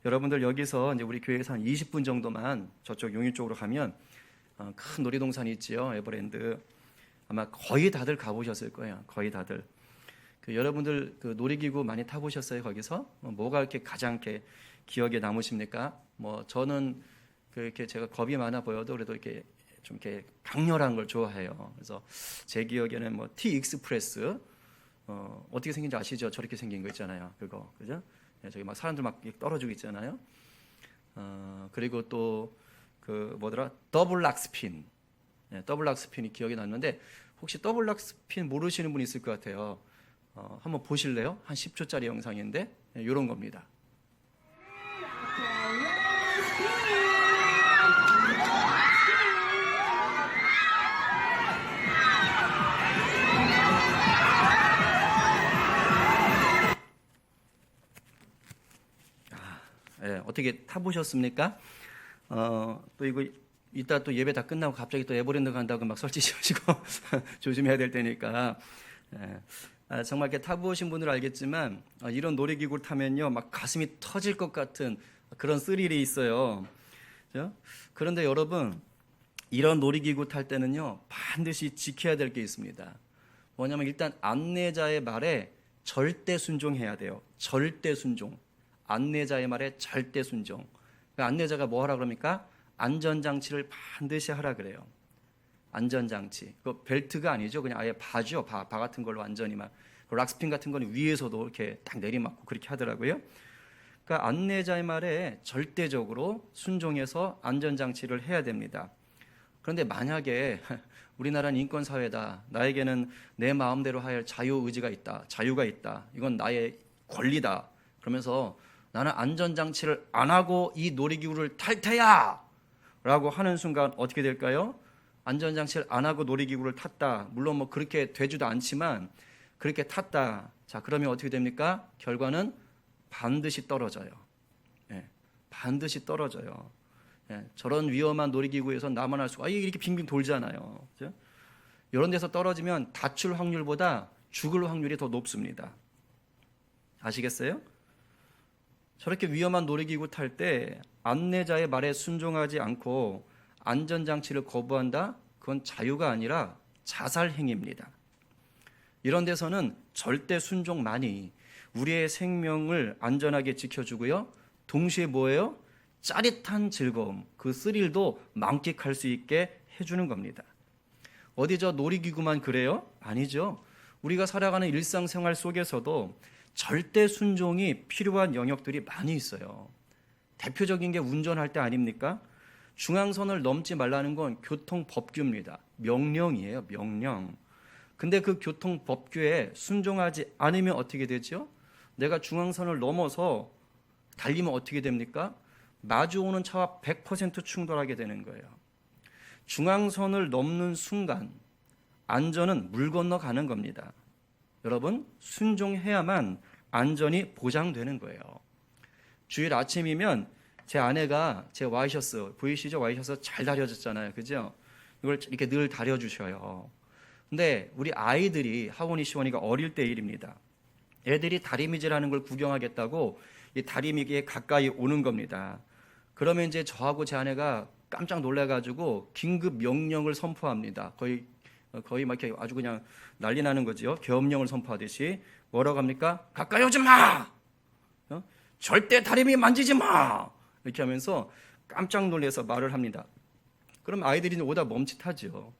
여러분들 여기서 이제 우리 교회에서 한 20분 정도만 저쪽 용인 쪽으로 가면 큰 놀이동산이 있지요. 에버랜드. 아마 거의 다들 가보셨을 거예요. 거의 다들. 여러분들 놀이기구 많이 타보셨어요? 거기서 뭐가 이렇게 가장 이렇게 기억에 남으십니까? 뭐 저는 이렇게 제가 겁이 많아 보여도 그래도 이렇게 좀 이렇게 강렬한 걸 좋아해요. 그래서 제 기억에는 뭐 T 익스프레스 어떻게 생긴지 아시죠? 저렇게 생긴 거 있잖아요. 그거 그죠? 저기 막 사람들 막 떨어지고 있잖아요. 그리고 또 뭐더라? 더블 락스핀. 더블 락스핀이 기억이 났는데 혹시 더블 락스핀 모르시는 분 있을 것 같아요. 한번 보실래요? 한 10초짜리 영상인데 이런 겁니다. 어떻게 타보셨습니까? 또 이거 이따 또 예배 다 끝나고 갑자기 또 에버랜드 간다고 막 설치시고 조심해야 될 테니까. 정말 이렇게 타보신 분들 알겠지만 이런 놀이기구를 타면요 막 가슴이 터질 것 같은 그런 스릴이 있어요. 그렇죠? 그런데 여러분 이런 놀이기구 탈 때는요 반드시 지켜야 될 게 있습니다. 뭐냐면 일단 안내자의 말에 절대 순종해야 돼요. 절대 순종. 안내자의 말에 절대 순종. 안내자가 뭐 하라 그럽니까? 안전장치를 반드시 하라 그래요. 안전장치. 그 벨트가 아니죠. 그냥 아예 바죠. 바 같은 걸로 완전히 막. 락스핀 같은 거는 위에서도 이렇게 딱 내리맞고 그렇게 하더라고요. 그러니까 안내자의 말에 절대적으로 순종해서 안전장치를 해야 됩니다. 그런데 만약에 우리나라는 인권사회다. 나에게는 내 마음대로 할 자유의지가 있다. 자유가 있다. 이건 나의 권리다. 그러면서 나는 안전장치를 안 하고 이 놀이기구를 탈 테야! 라고 하는 순간 어떻게 될까요? 안전장치를 안 하고 놀이기구를 탔다. 물론 뭐 그렇게 되지도 않지만 그렇게 탔다. 자, 그러면 어떻게 됩니까? 결과는 반드시 떨어져요. 반드시 떨어져요. 저런 위험한 놀이기구에서 나만 할 수가 이렇게 빙빙 돌잖아요. 그렇죠? 이런 데서 떨어지면 다칠 확률보다 죽을 확률이 더 높습니다. 아시겠어요? 저렇게 위험한 놀이기구 탈 때 안내자의 말에 순종하지 않고 안전장치를 거부한다? 그건 자유가 아니라 자살 행위입니다. 이런 데서는 절대 순종만이 우리의 생명을 안전하게 지켜주고요. 동시에 뭐예요? 짜릿한 즐거움, 그 스릴도 만끽할 수 있게 해주는 겁니다. 어디 저 놀이기구만 그래요? 아니죠. 우리가 살아가는 일상생활 속에서도 절대 순종이 필요한 영역들이 많이 있어요. 대표적인 게 운전할 때 아닙니까? 중앙선을 넘지 말라는 건 교통법규입니다. 명령이에요. 명령. 근데 그 교통법규에 순종하지 않으면 어떻게 되죠? 내가 중앙선을 넘어서 달리면 어떻게 됩니까? 마주오는 차와 100% 충돌하게 되는 거예요. 중앙선을 넘는 순간 안전은 물 건너가는 겁니다. 여러분, 순종해야만 안전이 보장되는 거예요. 주일 아침이면 제 아내가 제 와이셔츠, 보이시죠? 와이셔츠 잘 다려졌잖아요. 그죠? 이걸 이렇게 늘 다려주셔요. 근데 우리 아이들이 하원이 시원이가 어릴 때 일입니다. 애들이 다리미질하는 걸 구경하겠다고 이 다리미기에 가까이 오는 겁니다. 그러면 이제 저하고 제 아내가 깜짝 놀라가지고 긴급 명령을 선포합니다. 거의 막 이렇게 아주 그냥 난리 나는 거지요. 계엄령을 선포하듯이 뭐라고 합니까? 가까이 오지 마! 절대 다리미 만지지 마! 이렇게 하면서 깜짝 놀라서 말을 합니다. 그럼 아이들이 오다 멈칫하죠.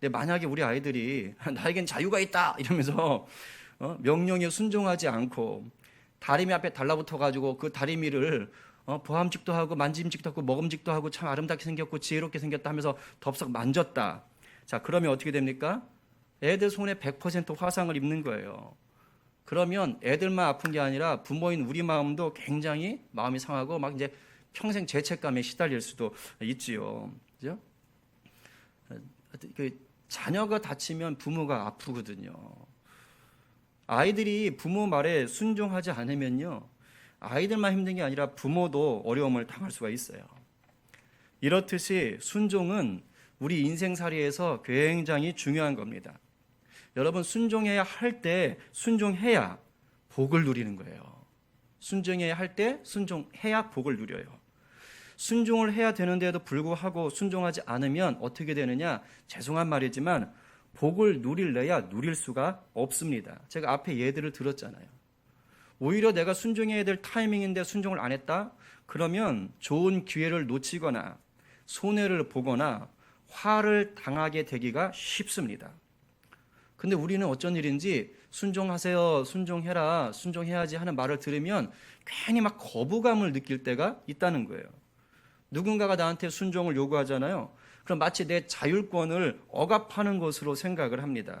근데 만약에 우리 아이들이 나에겐 자유가 있다 이러면서 명령에 순종하지 않고 다리미 앞에 달라붙어 가지고 그 다리미를 보암직도 하고 만짐직도 하고 먹음직도 하고 참 아름답게 생겼고 지혜롭게 생겼다 하면서 덥석 만졌다. 자, 그러면 어떻게 됩니까? 애들 손에 100% 화상을 입는 거예요. 그러면 애들만 아픈 게 아니라 부모인 우리 마음도 굉장히 마음이 상하고 막 이제 평생 죄책감에 시달릴 수도 있지요. 그죠? 자녀가 다치면 부모가 아프거든요. 아이들이 부모 말에 순종하지 않으면요. 아이들만 힘든 게 아니라 부모도 어려움을 당할 수가 있어요. 이렇듯이 순종은 우리 인생살이에서 굉장히 중요한 겁니다. 여러분, 순종해야 할 때 순종해야 복을 누리는 거예요. 순종해야 할 때 순종해야 복을 누려요. 순종을 해야 되는데도 불구하고 순종하지 않으면 어떻게 되느냐? 죄송한 말이지만 복을 누릴래야 누릴 수가 없습니다. 제가 앞에 예들을 들었잖아요. 오히려 내가 순종해야 될 타이밍인데 순종을 안 했다? 그러면 좋은 기회를 놓치거나 손해를 보거나 화를 당하게 되기가 쉽습니다. 근데 우리는 어쩐 일인지 순종하세요, 순종해라, 순종해야지 하는 말을 들으면 괜히 막 거부감을 느낄 때가 있다는 거예요. 누군가가 나한테 순종을 요구하잖아요. 그럼 마치 내 자율권을 억압하는 것으로 생각을 합니다.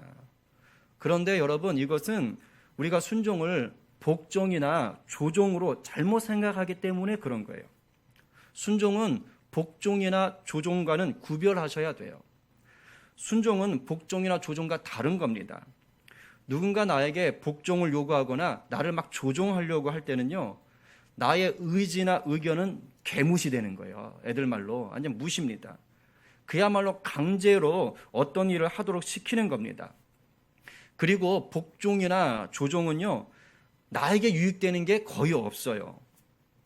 그런데 여러분, 이것은 우리가 순종을 복종이나 조종으로 잘못 생각하기 때문에 그런 거예요. 순종은 복종이나 조종과는 구별하셔야 돼요. 순종은 복종이나 조종과 다른 겁니다. 누군가 나에게 복종을 요구하거나 나를 막 조종하려고 할 때는요, 나의 의지나 의견은 개무시되는 거예요. 애들 말로 완전 무시입니다. 그야말로 강제로 어떤 일을 하도록 시키는 겁니다. 그리고 복종이나 조종은요, 나에게 유익되는 게 거의 없어요.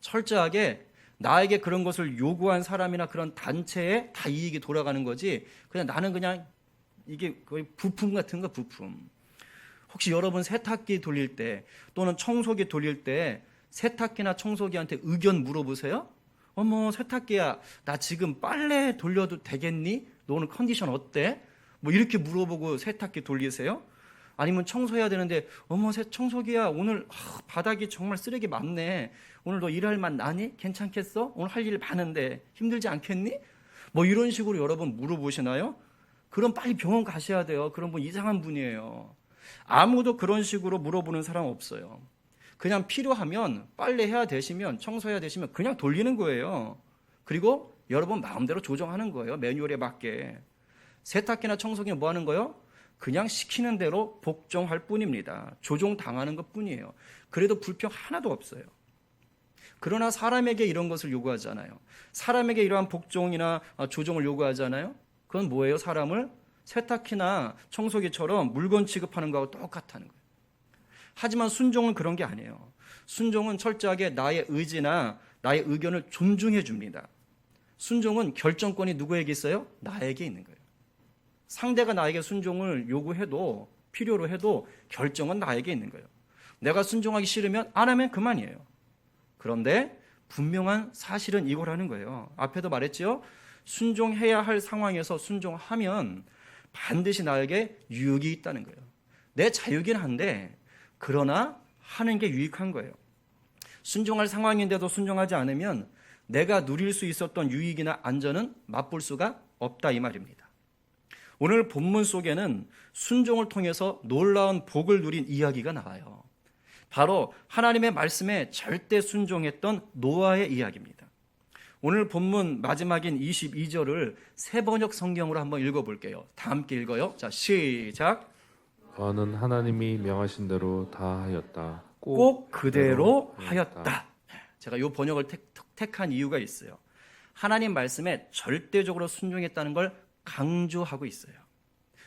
철저하게 나에게 그런 것을 요구한 사람이나 그런 단체에 다 이익이 돌아가는 거지, 그냥 나는 그냥 이게 거의 부품 같은 거, 부품. 혹시 여러분 세탁기 돌릴 때 또는 청소기 돌릴 때 세탁기나 청소기한테 의견 물어보세요? 어머, 세탁기야, 나 지금 빨래 돌려도 되겠니? 너 오늘 컨디션 어때? 뭐 이렇게 물어보고 세탁기 돌리세요? 아니면 청소해야 되는데, 어머, 청소기야, 오늘 바닥이 정말 쓰레기 많네. 오늘 너 일할 맛 나니? 괜찮겠어? 오늘 할 일 많은데 힘들지 않겠니? 뭐 이런 식으로 여러분 물어보시나요? 그럼 빨리 병원 가셔야 돼요. 그런 분 이상한 분이에요. 아무도 그런 식으로 물어보는 사람 없어요. 그냥 필요하면 빨래해야 되시면, 청소해야 되시면 그냥 돌리는 거예요. 그리고 여러분 마음대로 조정하는 거예요. 매뉴얼에 맞게. 세탁기나 청소기는 뭐 하는 거예요? 그냥 시키는 대로 복종할 뿐입니다. 조종당하는 것 뿐이에요. 그래도 불평 하나도 없어요. 그러나 사람에게 이런 것을 요구하잖아요. 사람에게 이러한 복종이나 조종을 요구하잖아요. 그건 뭐예요? 사람을 세탁기나 청소기처럼 물건 취급하는 거하고 똑같다는 거예요. 하지만 순종은 그런 게 아니에요. 순종은 철저하게 나의 의지나 나의 의견을 존중해 줍니다. 순종은 결정권이 누구에게 있어요? 나에게 있는 거예요. 상대가 나에게 순종을 요구해도, 필요로 해도 결정은 나에게 있는 거예요. 내가 순종하기 싫으면 안 하면 그만이에요. 그런데 분명한 사실은 이거라는 거예요. 앞에도 말했죠. 순종해야 할 상황에서 순종하면 반드시 나에게 유익이 있다는 거예요. 내 자유긴 한데 그러나 하는 게 유익한 거예요. 순종할 상황인데도 순종하지 않으면 내가 누릴 수 있었던 유익이나 안전은 맛볼 수가 없다 이 말입니다. 오늘 본문 속에는 순종을 통해서 놀라운 복을 누린 이야기가 나와요. 바로 하나님의 말씀에 절대 순종했던 노아의 이야기입니다. 오늘 본문 마지막인 22절을 새 번역 성경으로 한번 읽어볼게요. 다 함께 읽어요. 자, 시작. 노아는 하나님이 명하신 대로 다 하였다. 꼭 그대로 하였다. 제가 이 번역을 택한 이유가 있어요. 하나님 말씀에 절대적으로 순종했다는 걸 강조하고 있어요.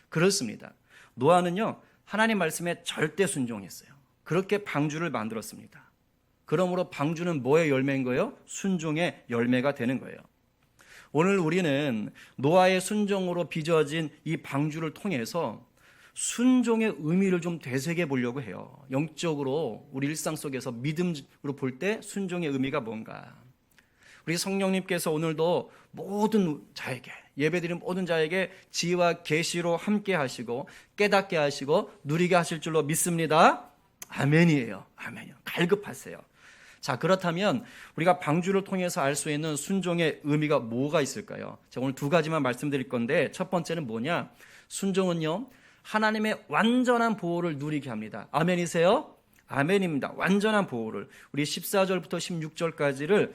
그렇습니다. 노아는요, 하나님 말씀에 절대 순종했어요. 그렇게 방주를 만들었습니다. 그러므로 방주는 뭐의 열매인 거예요? 순종의 열매가 되는 거예요. 오늘 우리는 노아의 순종으로 빚어진 이 방주를 통해서 순종의 의미를 좀 되새겨 보려고 해요. 영적으로 우리 일상 속에서 믿음으로 볼 때 순종의 의미가 뭔가. 우리 성령님께서 오늘도 모든 자에게, 예배드린 모든 자에게 지혜와 계시로 함께 하시고 깨닫게 하시고 누리게 하실 줄로 믿습니다. 아멘이에요. 아멘이요. 갈급하세요. 자, 그렇다면 우리가 방주를 통해서 알 수 있는 순종의 의미가 뭐가 있을까요? 제가 오늘 두 가지만 말씀드릴 건데, 첫 번째는 뭐냐? 순종은요, 하나님의 완전한 보호를 누리게 합니다. 아멘이세요? 아멘입니다. 완전한 보호를. 우리 14절부터 16절까지를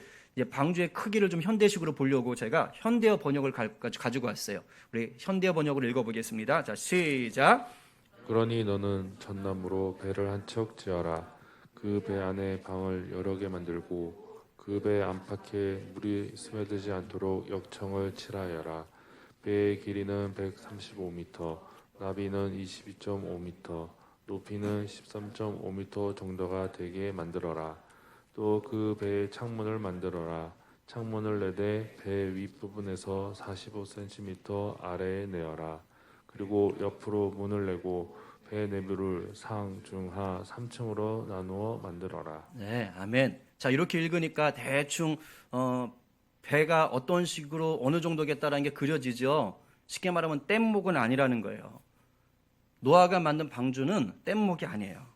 방주의 크기를 좀 현대식으로 보려고 제가 현대어 번역을 가지고 왔어요. 우리 현대어 번역을 읽어보겠습니다. 자, 시작. 그러니 너는 전나무로 배를 한 척 지어라. 그 배 안에 방을 여러 개 만들고 그 배 안팎에 물이 스며들지 않도록 역청을 칠하여라. 배의 길이는 135m, 나비는 22.5m, 높이는 13.5m 정도가 되게 만들어라. 또 그 배에 창문을 만들어라. 창문을 내되 배 윗부분에서 45cm 아래에 내어라. 그리고 옆으로 문을 내고 배 내부를 상, 중, 하 3층으로 나누어 만들어라. 네, 아멘. 자, 이렇게 읽으니까 대충 배가 어떤 식으로 어느 정도겠다라는 게 그려지죠. 쉽게 말하면 뗏목은 아니라는 거예요. 노아가 만든 방주는 뗏목이 아니에요.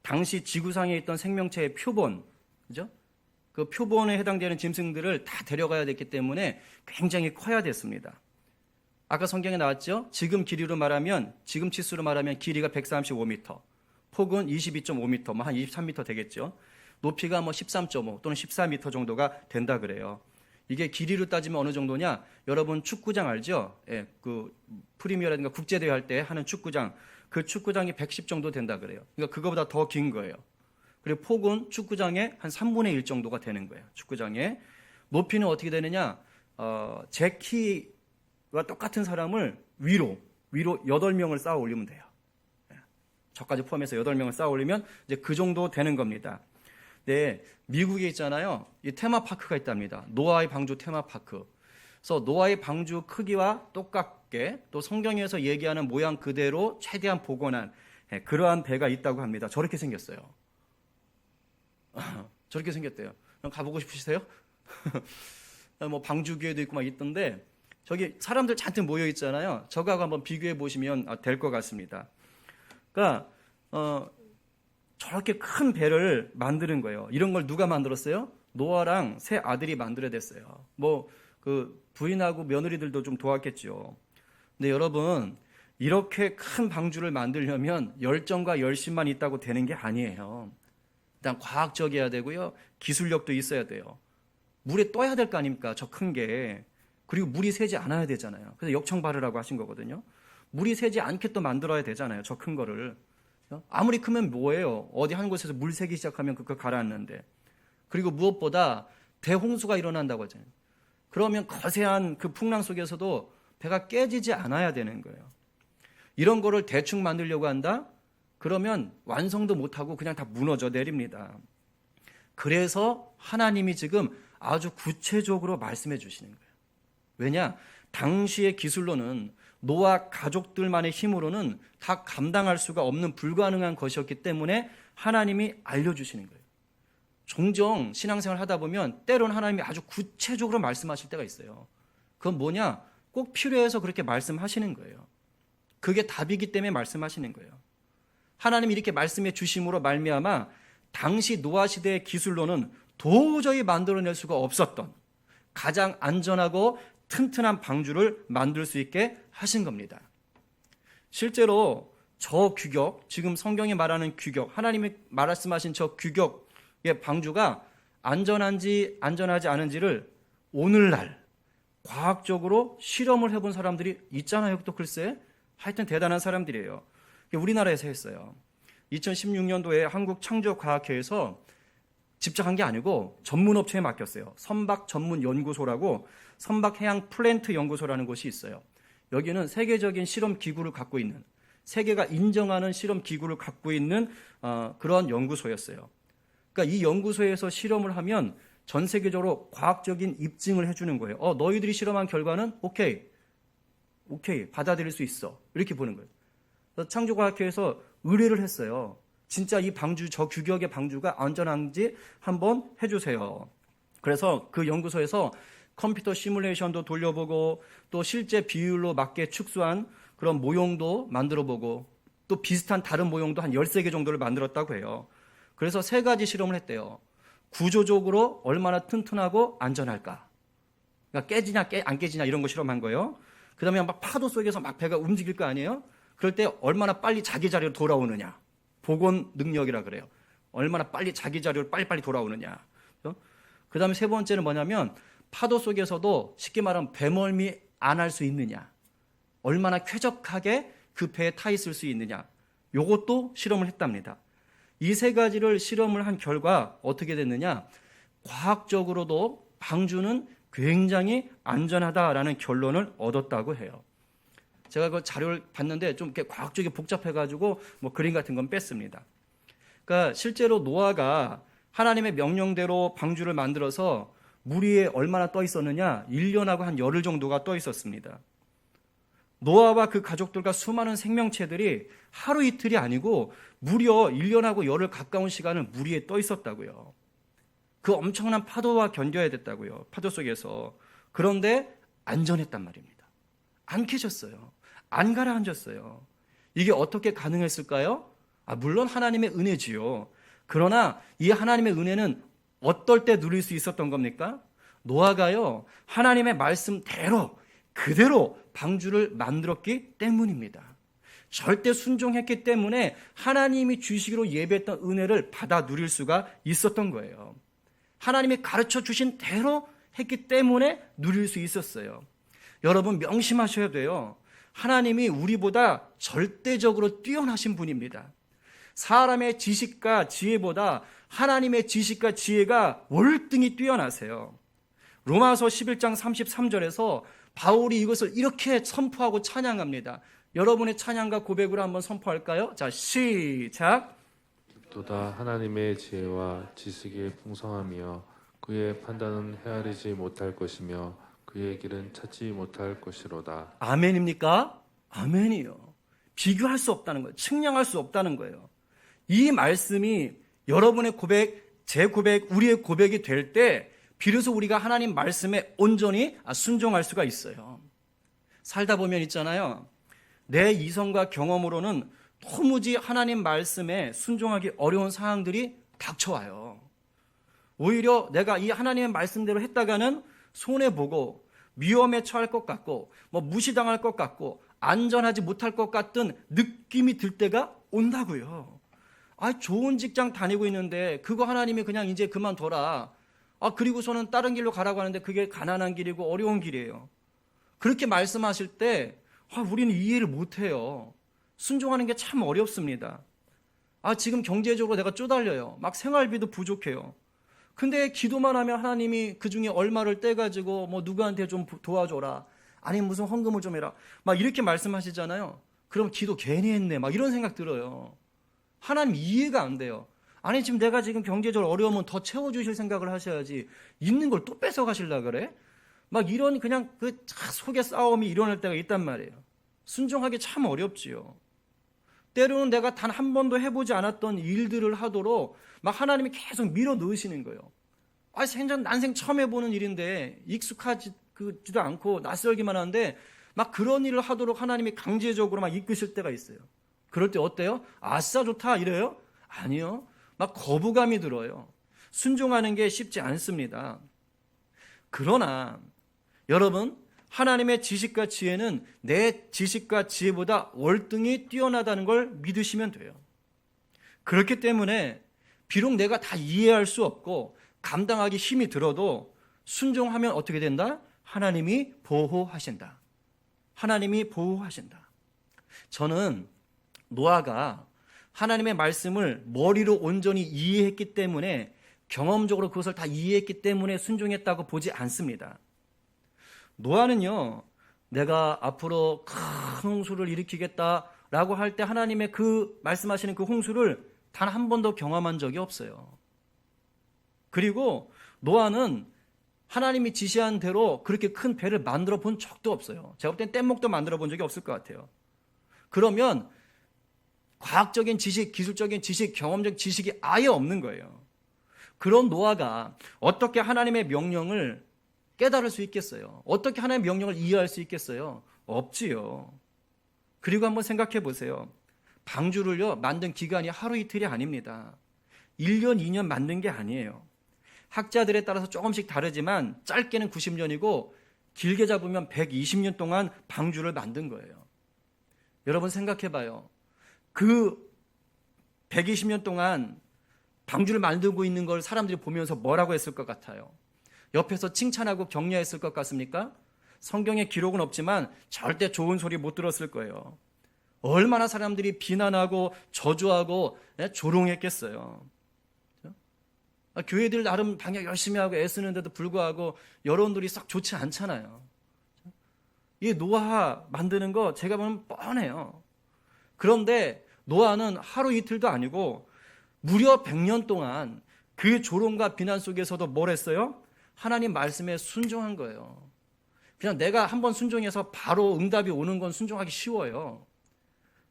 당시 지구상에 있던 생명체의 표본, 그죠? 그 표본에 해당되는 짐승들을 다 데려가야 됐기 때문에 굉장히 커야 됐습니다. 아까 성경에 나왔죠? 지금 길이로 말하면, 지금 치수로 말하면 길이가 135m, 폭은 22.5m, 뭐 한 23m 되겠죠. 높이가 뭐 13.5 또는 14m 정도가 된다 그래요. 이게 길이로 따지면 어느 정도냐? 여러분 축구장 알죠? 예, 그 프리미어라든가 국제대회 할 때 하는 축구장, 그 축구장이 110 정도 된다 그래요. 그러니까 그거보다 더 긴 거예요. 그리고 폭은 축구장의 한 3분의 1 정도가 되는 거예요. 축구장의 높이는 어떻게 되느냐? 제 키와 똑같은 사람을 위로 8명을 쌓아 올리면 돼요. 저까지 포함해서 8명을 쌓아 올리면 이제 그 정도 되는 겁니다. 네, 미국에 있잖아요. 이 테마파크가 있답니다. 노아의 방주 테마파크. 그래서 노아의 방주 크기와 똑같게 또 성경에서 얘기하는 모양 그대로 최대한 복원한 그러한 배가 있다고 합니다. 저렇게 생겼어요. 저렇게 생겼대요. 가보고 싶으세요? 뭐 방주교회도 있고 막 있던데 저기 사람들 잔뜩 모여 있잖아요. 저거하고 한번 비교해 보시면 될 것 같습니다. 그러니까 저렇게 큰 배를 만드는 거예요. 이런 걸 누가 만들었어요? 노아랑 세 아들이 만들어냈어요. 뭐 그 부인하고 며느리들도 좀 도왔겠죠. 근데 여러분 이렇게 큰 방주를 만들려면 열정과 열심만 있다고 되는 게 아니에요. 일단 과학적이어야 되고요. 기술력도 있어야 돼요. 물에 떠야 될 거 아닙니까? 저 큰 게. 그리고 물이 새지 않아야 되잖아요. 그래서 역청바르라고 하신 거거든요. 물이 새지 않게 또 만들어야 되잖아요. 저 큰 거를. 아무리 크면 뭐예요? 어디 한 곳에서 물 새기 시작하면 그거 가라앉는데. 그리고 무엇보다 대홍수가 일어난다고 하잖아요. 그러면 거세한 그 풍랑 속에서도 배가 깨지지 않아야 되는 거예요. 이런 거를 대충 만들려고 한다? 그러면 완성도 못하고 그냥 다 무너져 내립니다. 그래서 하나님이 지금 아주 구체적으로 말씀해 주시는 거예요. 왜냐? 당시의 기술로는 노아 가족들만의 힘으로는 다 감당할 수가 없는 불가능한 것이었기 때문에 하나님이 알려주시는 거예요. 종종 신앙생활 하다 보면 때로는 하나님이 아주 구체적으로 말씀하실 때가 있어요. 그건 뭐냐? 꼭 필요해서 그렇게 말씀하시는 거예요. 그게 답이기 때문에 말씀하시는 거예요. 하나님이 이렇게 말씀해 주심으로 말미암아 당시 노아 시대의 기술로는 도저히 만들어낼 수가 없었던 가장 안전하고 튼튼한 방주를 만들 수 있게 하신 겁니다. 실제로 저 규격, 지금 성경이 말하는 규격, 하나님이 말씀하신 저 규격의 방주가 안전한지 안전하지 않은지를 오늘날 과학적으로 실험을 해본 사람들이 있잖아요. 또 글쎄 하여튼 대단한 사람들이에요. 우리나라에서 했어요. 2016년도에 한국창조과학회에서 집착한 게 아니고 전문업체에 맡겼어요. 선박전문연구소라고 선박해양 플랜트 연구소라는 곳이 있어요. 여기는 세계적인 실험 기구를 갖고 있는, 세계가 인정하는 실험 기구를 갖고 있는 그런 연구소였어요. 그러니까 이 연구소에서 실험을 하면 전 세계적으로 과학적인 입증을 해주는 거예요. 너희들이 실험한 결과는 오케이 받아들일 수 있어. 이렇게 보는 거예요. 그래서 창조과학회에서 의뢰를 했어요. 진짜 이 방주, 저 규격의 방주가 안전한지 한번 해주세요. 그래서 그 연구소에서 컴퓨터 시뮬레이션도 돌려보고 또 실제 비율로 맞게 축소한 그런 모형도 만들어보고 또 비슷한 다른 모형도 한 13개 정도를 만들었다고 해요. 그래서 3가지 실험을 했대요. 구조적으로 얼마나 튼튼하고 안전할까? 그러니까 깨지냐 안 깨지냐 이런 거 실험한 거예요. 그 다음에 막 파도 속에서 막 배가 움직일 거 아니에요? 그럴 때 얼마나 빨리 자기 자리로 돌아오느냐. 복원 능력이라 그래요. 얼마나 빨리 자기 자리로 빨리빨리 돌아오느냐. 그 다음에 3번째는 뭐냐면 파도 속에서도 쉽게 말하면 배멀미 안 할 수 있느냐. 얼마나 쾌적하게 그 배에 타 있을 수 있느냐. 요것도 실험을 했답니다. 이 3가지를 실험을 한 결과 어떻게 됐느냐. 과학적으로도 방주는 굉장히 안전하다라는 결론을 얻었다고 해요. 제가 그 자료를 봤는데 좀 이렇게 과학적이 복잡해가지고 뭐 그림 같은 건 뺐습니다. 그러니까 실제로 노아가 하나님의 명령대로 방주를 만들어서 물 위에 얼마나 떠 있었느냐? 1년하고 한 열흘 정도가 떠 있었습니다. 노아와 그 가족들과 수많은 생명체들이 하루 이틀이 아니고 무려 1년하고 열흘 가까운 시간을 물 위에 떠 있었다고요. 그 엄청난 파도와 견뎌야 됐다고요. 파도 속에서. 그런데 안전했단 말입니다. 안 깨졌어요. 안 가라앉았어요. 이게 어떻게 가능했을까요? 물론 하나님의 은혜지요. 그러나 이 하나님의 은혜는 어떨 때 누릴 수 있었던 겁니까? 노아가요, 하나님의 말씀대로 그대로 방주를 만들었기 때문입니다. 절대 순종했기 때문에 하나님이 주시기로 예배했던 은혜를 받아 누릴 수가 있었던 거예요. 하나님이 가르쳐 주신 대로 했기 때문에 누릴 수 있었어요. 여러분 명심하셔야 돼요. 하나님이 우리보다 절대적으로 뛰어나신 분입니다. 사람의 지식과 지혜보다 하나님의 지식과 지혜가 월등히 뛰어나세요. 로마서 11장 33절에서 바울이 이것을 이렇게 선포하고 찬양합니다. 여러분의 찬양과 고백으로 한번 선포할까요? 자, 시작. 또다 하나님의 지혜와 지식의 풍성함이여 그의 판단은 헤아리지 못할 것이며 그의 길은 찾지 못할 것이로다. 아멘입니까? 아멘이요. 비교할 수 없다는 거예요. 측량할 수 없다는 거예요. 이 말씀이 여러분의 고백, 제 고백, 우리의 고백이 될 때 비로소 우리가 하나님 말씀에 온전히 순종할 수가 있어요. 살다 보면 있잖아요. 내 이성과 경험으로는 도무지 하나님 말씀에 순종하기 어려운 상황들이 닥쳐와요. 오히려 내가 이 하나님의 말씀대로 했다가는 손해보고 위험에 처할 것 같고 무시당할 것 같고 안전하지 못할 것 같은 느낌이 들 때가 온다고요. 좋은 직장 다니고 있는데 그거 하나님이 그냥 이제 그만둬라. 그리고서는 다른 길로 가라고 하는데 그게 가난한 길이고 어려운 길이에요. 그렇게 말씀하실 때 우리는 이해를 못해요. 순종하는 게 참 어렵습니다. 지금 경제적으로 내가 쪼달려요. 막 생활비도 부족해요. 근데 기도만 하면 하나님이 그 중에 얼마를 떼가지고 누구한테 좀 도와줘라. 아니면 무슨 헌금을 좀 해라. 막 이렇게 말씀하시잖아요. 그럼 기도 괜히 했네. 막 이런 생각 들어요. 하나님 이해가 안 돼요. 지금 내가 지금 경제적으로 어려우면 더 채워주실 생각을 하셔야지. 있는 걸 또 뺏어가시려고 그래? 막 이런 그냥 그 속의 싸움이 일어날 때가 있단 말이에요. 순종하기 참 어렵지요. 때로는 내가 단 한 번도 해보지 않았던 일들을 하도록 막 하나님이 계속 밀어 넣으시는 거예요. 난생 처음 해보는 일인데 익숙하지도 않고 낯설기만 하는데 막 그런 일을 하도록 하나님이 강제적으로 막 이끄실 때가 있어요. 그럴 때 어때요? 아싸 좋다 이래요? 아니요. 막 거부감이 들어요. 순종하는 게 쉽지 않습니다. 그러나 여러분, 하나님의 지식과 지혜는 내 지식과 지혜보다 월등히 뛰어나다는 걸 믿으시면 돼요. 그렇기 때문에 비록 내가 다 이해할 수 없고 감당하기 힘이 들어도 순종하면 어떻게 된다? 하나님이 보호하신다. 하나님이 보호하신다. 저는 노아가 하나님의 말씀을 머리로 온전히 이해했기 때문에 경험적으로 그것을 다 이해했기 때문에 순종했다고 보지 않습니다. 노아는요, 내가 앞으로 큰 홍수를 일으키겠다라고 할 때 하나님의 그 말씀하시는 그 홍수를 단 한 번도 경험한 적이 없어요. 그리고 노아는 하나님이 지시한 대로 그렇게 큰 배를 만들어 본 적도 없어요. 제가 볼 땐 뗏목도 만들어 본 적이 없을 것 같아요. 그러면 과학적인 지식, 기술적인 지식, 경험적 지식이 아예 없는 거예요. 그런 노아가 어떻게 하나님의 명령을 깨달을 수 있겠어요? 어떻게 하나님의 명령을 이해할 수 있겠어요? 없지요. 그리고 한번 생각해 보세요. 방주를요, 만든 기간이 하루 이틀이 아닙니다. 1년, 2년 만든 게 아니에요. 학자들에 따라서 조금씩 다르지만 짧게는 90년이고 길게 잡으면 120년 동안 방주를 만든 거예요. 여러분 생각해 봐요. 그 120년 동안 방주를 만들고 있는 걸 사람들이 보면서 뭐라고 했을 것 같아요? 옆에서 칭찬하고 격려했을 것 같습니까? 성경에 기록은 없지만 절대 좋은 소리 못 들었을 거예요. 얼마나 사람들이 비난하고 저주하고 조롱했겠어요. 교회들 나름 방역 열심히 하고 애쓰는데도 불구하고 여론들이 썩 좋지 않잖아요. 이 노아 만드는 거 제가 보면 뻔해요. 그런데 노아는 하루 이틀도 아니고 무려 100년 동안 그 조롱과 비난 속에서도 뭘 했어요? 하나님 말씀에 순종한 거예요. 그냥 내가 한번 순종해서 바로 응답이 오는 건 순종하기 쉬워요.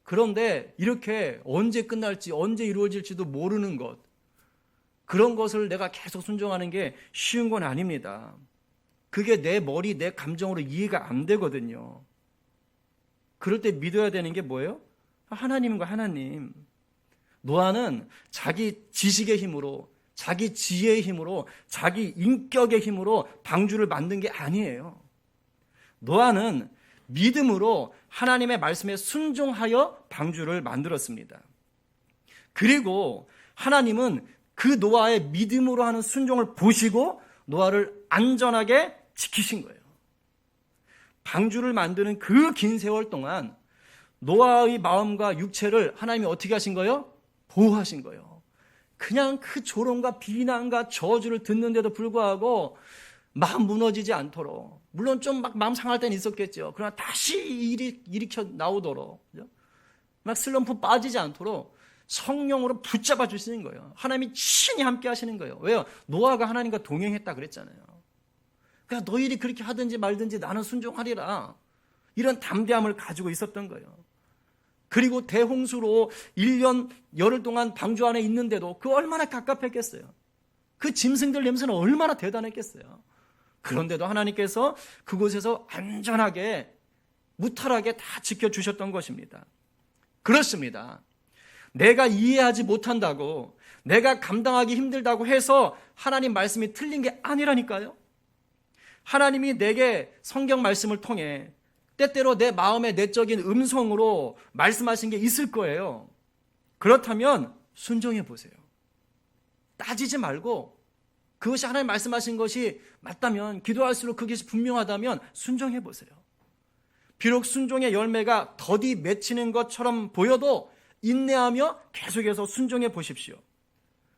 그런데 이렇게 언제 끝날지, 언제 이루어질지도 모르는 것, 그런 것을 내가 계속 순종하는 게 쉬운 건 아닙니다. 그게 내 머리, 내 감정으로 이해가 안 되거든요. 그럴 때 믿어야 되는 게 뭐예요? 하나님과 하나님. 노아는 자기 지식의 힘으로, 자기 지혜의 힘으로, 자기 인격의 힘으로 방주를 만든 게 아니에요. 노아는 믿음으로 하나님의 말씀에 순종하여 방주를 만들었습니다. 그리고 하나님은 그 노아의 믿음으로 하는 순종을 보시고 노아를 안전하게 지키신 거예요. 방주를 만드는 그 긴 세월 동안 노아의 마음과 육체를 하나님이 어떻게 하신 거예요? 보호하신 거예요. 그냥 그 조롱과 비난과 저주를 듣는데도 불구하고 마음 무너지지 않도록, 물론 좀 막 마음 상할 때는 있었겠죠. 그러나 다시 일으켜 나오도록, 그죠? 막 슬럼프 빠지지 않도록 성령으로 붙잡아 주시는 거예요. 하나님이 친히 함께 하시는 거예요. 왜요? 노아가 하나님과 동행했다 그랬잖아요. 그러니까 너희들이 그렇게 하든지 말든지 나는 순종하리라. 이런 담대함을 가지고 있었던 거예요. 그리고 대홍수로 1년 열흘 동안 방주 안에 있는데도 그 얼마나 갑갑했겠어요. 그 짐승들 냄새는 얼마나 대단했겠어요. 그런데도 하나님께서 그곳에서 안전하게 무탈하게 다 지켜주셨던 것입니다. 그렇습니다. 내가 이해하지 못한다고, 내가 감당하기 힘들다고 해서 하나님 말씀이 틀린 게 아니라니까요. 하나님이 내게 성경 말씀을 통해 때때로 내 마음의 내적인 음성으로 말씀하신 게 있을 거예요. 그렇다면 순종해 보세요. 따지지 말고 그것이 하나님 말씀하신 것이 맞다면, 기도할수록 그것이 분명하다면 순종해 보세요. 비록 순종의 열매가 더디 맺히는 것처럼 보여도 인내하며 계속해서 순종해 보십시오.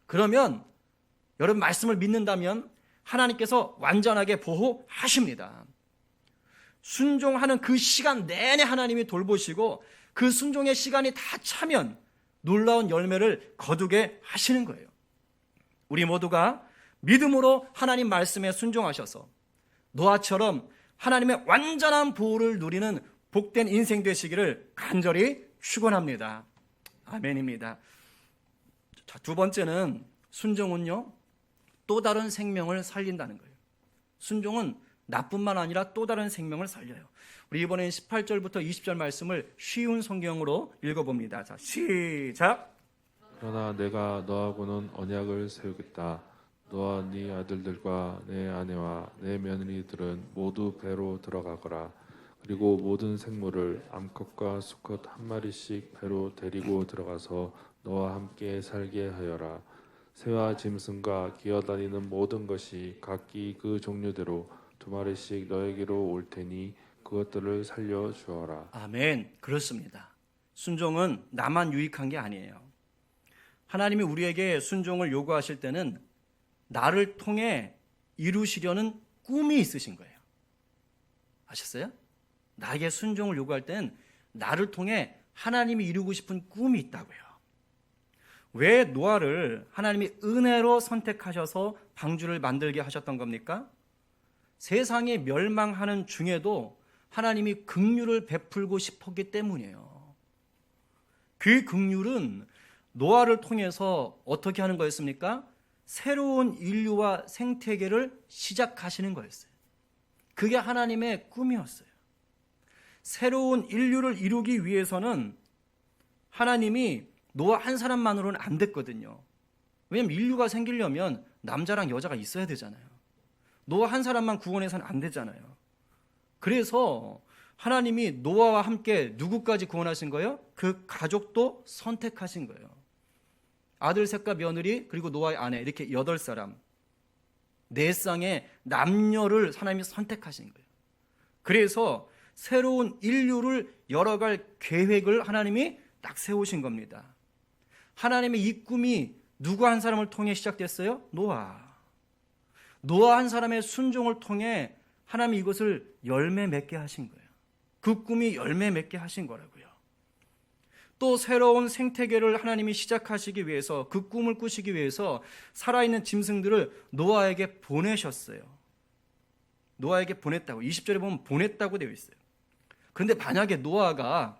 그러면 여러분 말씀을 믿는다면 하나님께서 완전하게 보호하십니다. 순종하는 그 시간 내내 하나님이 돌보시고 그 순종의 시간이 다 차면 놀라운 열매를 거두게 하시는 거예요. 우리 모두가 믿음으로 하나님 말씀에 순종하셔서 노아처럼 하나님의 완전한 보호를 누리는 복된 인생 되시기를 간절히 축원합니다. 아멘입니다. 자, 두 번째는 순종은요, 또 다른 생명을 살린다는 거예요. 순종은 나뿐만 아니라 또 다른 생명을 살려요. 우리 이번엔 18절부터 20절 말씀을 쉬운 성경으로 읽어봅니다. 자, 시작. 그러나 내가 너하고는 언약을 세우겠다. 너와 네 아들들과 내 아내와 내 며느리들은 모두 배로 들어가거라. 그리고 모든 생물을 암컷과 수컷 한 마리씩 배로 데리고 들어가서 너와 함께 살게 하여라. 새와 짐승과 기어다니는 모든 것이 각기 그 종류대로 2마리씩 너에게로 올 테니 그것들을 살려 주어라. 아멘. 그렇습니다. 순종은 나만 유익한 게 아니에요. 하나님이 우리에게 순종을 요구하실 때는 나를 통해 이루시려는 꿈이 있으신 거예요. 아셨어요? 나에게 순종을 요구할 때는 나를 통해 하나님이 이루고 싶은 꿈이 있다고요. 왜 노아를 하나님이 은혜로 선택하셔서 방주를 만들게 하셨던 겁니까? 세상이 멸망하는 중에도 하나님이 긍휼을 베풀고 싶었기 때문이에요. 그 긍휼은 노아를 통해서 어떻게 하는 거였습니까? 새로운 인류와 생태계를 시작하시는 거였어요. 그게 하나님의 꿈이었어요. 새로운 인류를 이루기 위해서는 하나님이 노아 한 사람만으로는 안 됐거든요. 왜냐하면 인류가 생기려면 남자랑 여자가 있어야 되잖아요. 노아 한 사람만 구원해서는 안 되잖아요. 그래서 하나님이 노아와 함께 누구까지 구원하신 거예요? 그 가족도 선택하신 거예요. 아들 셋과 며느리 그리고 노아의 아내 이렇게 8사람 4쌍의 남녀를 하나님이 선택하신 거예요. 그래서 새로운 인류를 열어갈 계획을 하나님이 딱 세우신 겁니다. 하나님의 이 꿈이 누구 한 사람을 통해 시작됐어요? 노아 한 사람의 순종을 통해 하나님이 이것을 열매 맺게 하신 거예요. 그 꿈이 열매 맺게 하신 거라고요. 또 새로운 생태계를 하나님이 시작하시기 위해서, 그 꿈을 꾸시기 위해서 살아있는 짐승들을 노아에게 보내셨어요. 노아에게 보냈다고, 20절에 보면 보냈다고 되어 있어요. 그런데 만약에 노아가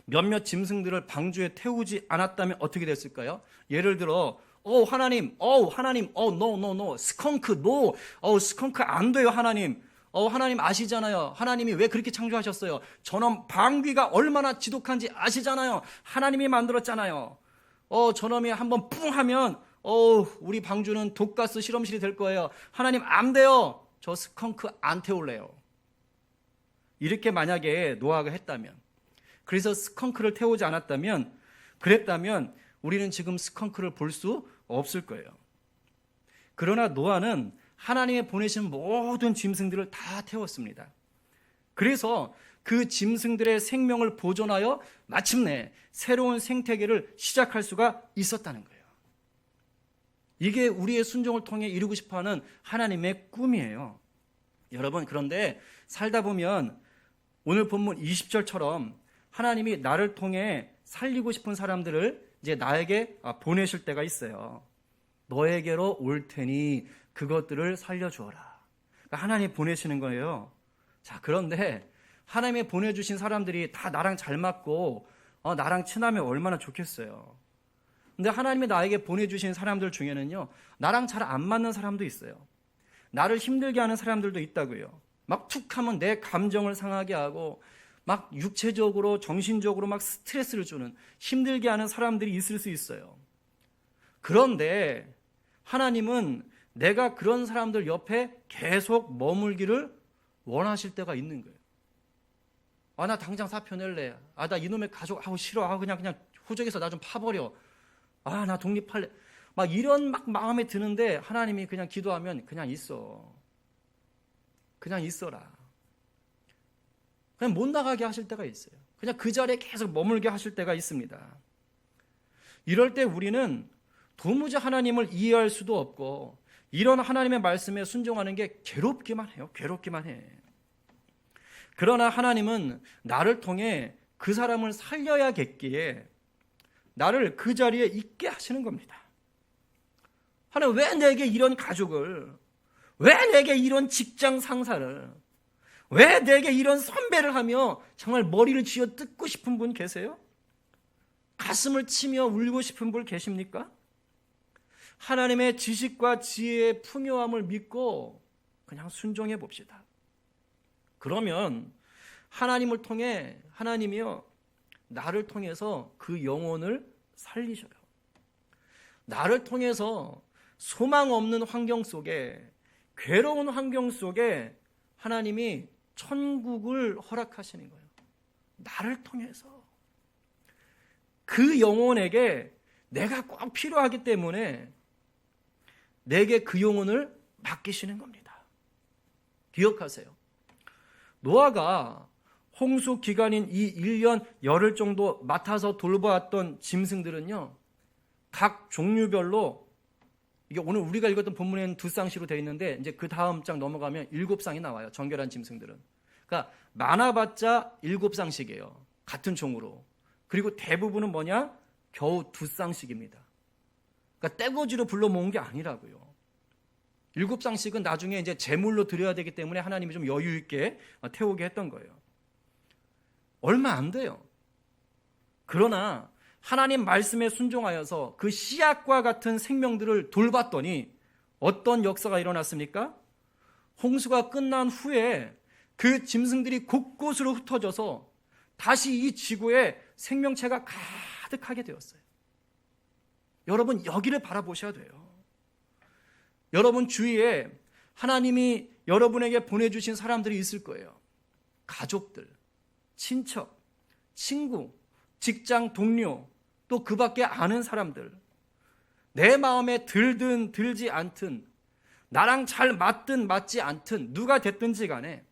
몇몇 짐승들을 방주에 태우지 않았다면 어떻게 됐을까요? 예를 들어 하나님, no, 스컹크, 스컹크 안 돼요, 하나님. 하나님 아시잖아요. 하나님이 왜 그렇게 창조하셨어요? 저놈 방귀가 얼마나 지독한지 아시잖아요. 하나님이 만들었잖아요. 저놈이 한번 뿡 하면 우리 방주는 독가스 실험실이 될 거예요. 하나님 안 돼요. 저 스컹크 안 태울래요. 이렇게 만약에 노아가 했다면, 그래서 스컹크를 태우지 않았다면, 그랬다면 우리는 지금 스컹크를 볼 수 없을 거예요. 그러나 노아는 하나님이 보내신 모든 짐승들을 다 태웠습니다. 그래서 그 짐승들의 생명을 보존하여 마침내 새로운 생태계를 시작할 수가 있었다는 거예요. 이게 우리의 순종을 통해 이루고 싶어하는 하나님의 꿈이에요. 여러분, 그런데 살다 보면 오늘 본문 20절처럼 하나님이 나를 통해 살리고 싶은 사람들을 이제 나에게 보내실 때가 있어요. 너에게로 올 테니 그것들을 살려주어라. 그러니까 하나님이 보내시는 거예요. 자, 그런데 하나님이 보내주신 사람들이 다 나랑 잘 맞고 나랑 친하면 얼마나 좋겠어요. 근데 하나님이 나에게 보내주신 사람들 중에는요, 나랑 잘 안 맞는 사람도 있어요. 나를 힘들게 하는 사람들도 있다고요. 막 툭 하면 내 감정을 상하게 하고 막 육체적으로 정신적으로 막 스트레스를 주는, 힘들게 하는 사람들이 있을 수 있어요. 그런데 하나님은 내가 그런 사람들 옆에 계속 머물기를 원하실 때가 있는 거예요. 나 당장 사표 낼래. 나 이놈의 가족 싫어. 그냥 호적에서 나 좀 파버려. 나 독립할래. 막 이런 막 마음에 드는데 하나님이 그냥 기도하면 그냥 있어. 그냥 있어라. 그냥 못 나가게 하실 때가 있어요. 그냥 그 자리에 계속 머물게 하실 때가 있습니다. 이럴 때 우리는 도무지 하나님을 이해할 수도 없고, 이런 하나님의 말씀에 순종하는 게 괴롭기만 해요. 괴롭기만 해. 그러나 하나님은 나를 통해 그 사람을 살려야겠기에 나를 그 자리에 있게 하시는 겁니다. 하나님, 왜 내게 이런 가족을, 왜 내게 이런 직장 상사를, 왜 내게 이런 선배를 하며 정말 머리를 쥐어 뜯고 싶은 분 계세요? 가슴을 치며 울고 싶은 분 계십니까? 하나님의 지식과 지혜의 풍요함을 믿고 그냥 순종해 봅시다. 그러면 하나님을 통해 하나님이요, 나를 통해서 그 영혼을 살리셔요. 나를 통해서 소망 없는 환경 속에, 괴로운 환경 속에 하나님이 천국을 허락하시는 거예요. 나를 통해서. 그 영혼에게 내가 꼭 필요하기 때문에 내게 그 영혼을 맡기시는 겁니다. 기억하세요. 노아가 홍수 기간인 이 1년 열흘 정도 맡아서 돌보았던 짐승들은요, 각 종류별로, 이게 오늘 우리가 읽었던 본문에는 2쌍시로 되어 있는데 이제 그 다음 장 넘어가면 7쌍이 나와요. 정결한 짐승들은. 그러니까 많아봤자 7쌍씩이에요. 같은 종으로. 그리고 대부분은 뭐냐? 겨우 2쌍씩입니다. 그러니까 떼거지로 불러 모은 게 아니라고요. 7쌍씩은 나중에 이제 제물로 드려야 되기 때문에 하나님이 좀 여유 있게 태우게 했던 거예요. 얼마 안 돼요. 그러나 하나님 말씀에 순종하여서 그 씨앗과 같은 생명들을 돌봤더니 어떤 역사가 일어났습니까? 홍수가 끝난 후에 그 짐승들이 곳곳으로 흩어져서 다시 이 지구에 생명체가 가득하게 되었어요. 여러분, 여기를 바라보셔야 돼요. 여러분 주위에 하나님이 여러분에게 보내주신 사람들이 있을 거예요. 가족들, 친척, 친구, 직장 동료, 또 그 밖에 아는 사람들, 내 마음에 들든 들지 않든, 나랑 잘 맞든 맞지 않든, 누가 됐든지 간에